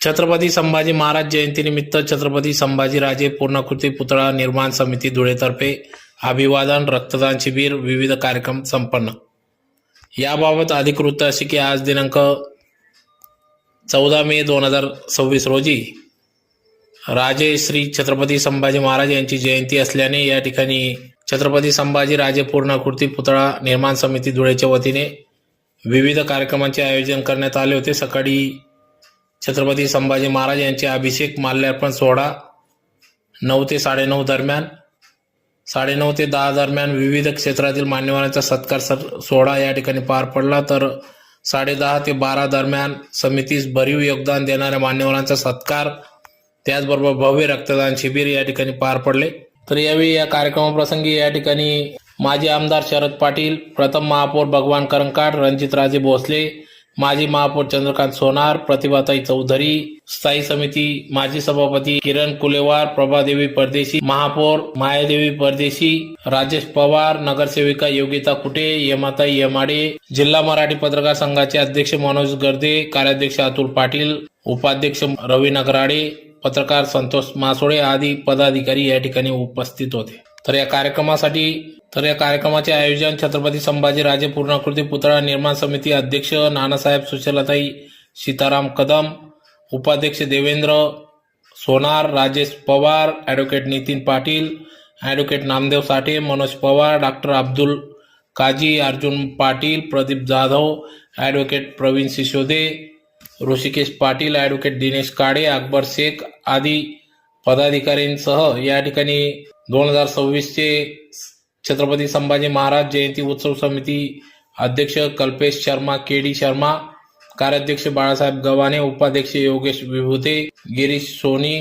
छत्रपती संभाजी महाराज जयंतीनिमित्त छत्रपती संभाजीराजे पूर्णाकृती पुतळा निर्माण समिती धुळेतर्फे अभिवादन रक्तदान शिबिर विविध कार्यक्रम संपन्न। याबाबत अधिक वृत्त असे की आज दिनांक 14 मे 2026 रोजी राजे श्री छत्रपती संभाजी महाराज यांची जयंती असल्याने या ठिकाणी छत्रपती संभाजीराजे पूर्णाकृती पुतळा निर्माण समिती धुळेच्या वतीने विविध कार्यक्रमांचे आयोजन करण्यात आले होते। सकाळी छत्रपती संभाजी महाराज यांचे अभिषेक माल्यार्पण सोहळा 9 ते 9:30 दरम्यान, 9:30 ते 10 दरम्यान विविध क्षेत्रातील मान्यवरांचा सत्कार सोहळा या ठिकाणी पार पडला। तर 10:30 ते 12 दरम्यान समितीस भरीव योगदान देणाऱ्या मान्यवरांचा सत्कार, त्याचबरोबर भव्य रक्तदान शिबिर या ठिकाणी पार पडले। तर यावेळी या कार्यक्रमाप्रसंगी या ठिकाणी माजी आमदार शरद पाटील, प्रथम महापौर भगवान करंकाट, रणजितराजे भोसले, माजी महापौर चंद्रकांत सोनार, प्रतिभाताई चौधरी, स्थायी समिती माजी सभापती किरण कुलेवार, प्रभादेवी परदेशी, महापौर मायादेवी परदेशी, राजेश पवार, नगरसेविका योगिता कुटे, यमाताई यमाडे, जिल्हा मराठी पत्रकार संघाचे अध्यक्ष मनोज गर्दे, कार्याध्यक्ष अतुल पाटील, उपाध्यक्ष रवी नगराडे, पत्रकार संतोष मासोळे आदी पदाधिकारी या ठिकाणी उपस्थित होते। तर या कार्यक्रमाचे आयोजन छत्रपती संभाजीराजे पूर्णाकृती पुतळा निर्माण समिती अध्यक्ष नानासाहेब सुशीलाताई सीताराम कदम, उपाध्यक्ष देवेंद्र सोनार, राजेश पवार, ॲडव्होकेट नितीन पाटील, ॲडव्होकेट नामदेव साठे, मनोज पवार, डॉक्टर अब्दुल काजी, अर्जुन पाटील, प्रदीप जाधव, ॲडव्होकेट प्रवीण सिसोदे, ऋषिकेश पाटील, ॲडव्होकेट दिनेश काळे, अकबर शेख आदी पदाधिकाऱ्यांसह या ठिकाणी 2026 चे छत्रपती संभाजी महाराज जयंती उत्सव समिती अध्यक्ष कल्पेश शर्मा, केडी शर्मा, कार्याध्यक्ष बाळासाहेब गव्हाणे, उपाध्यक्ष योगेश विभूते, गिरीश सोनी,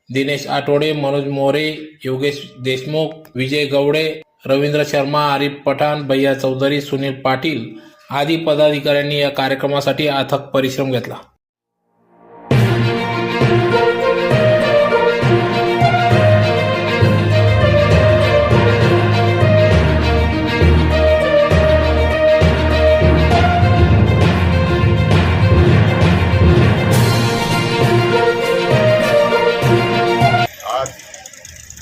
दिनेश आठवडे, मनोज मोरे, योगेश देशमुख, विजय गवडे, रवींद्र शर्मा, आरिफ पठाण, भैया चौधरी, सुनील पाटील आदी पदाधिकाऱ्यांनी या कार्यक्रमासाठी अथक परिश्रम घेतला।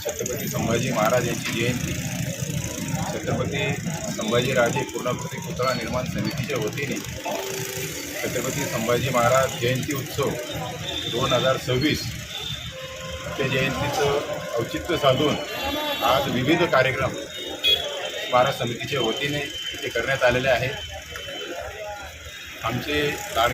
छत्रपती संभाजी महाराज यांची जयंती छत्रपती संभाजीराजे पूर्णाकृती पुतळा निर्माण समितीच्या वतीने छत्रपती संभाजी महाराज जयंती उत्सव 2026 त्या जयंतीचं औचित्य साधून आज विविध कार्यक्रम स्मारक समितीच्या वतीने इथे करण्यात आलेले आहेत। आमचे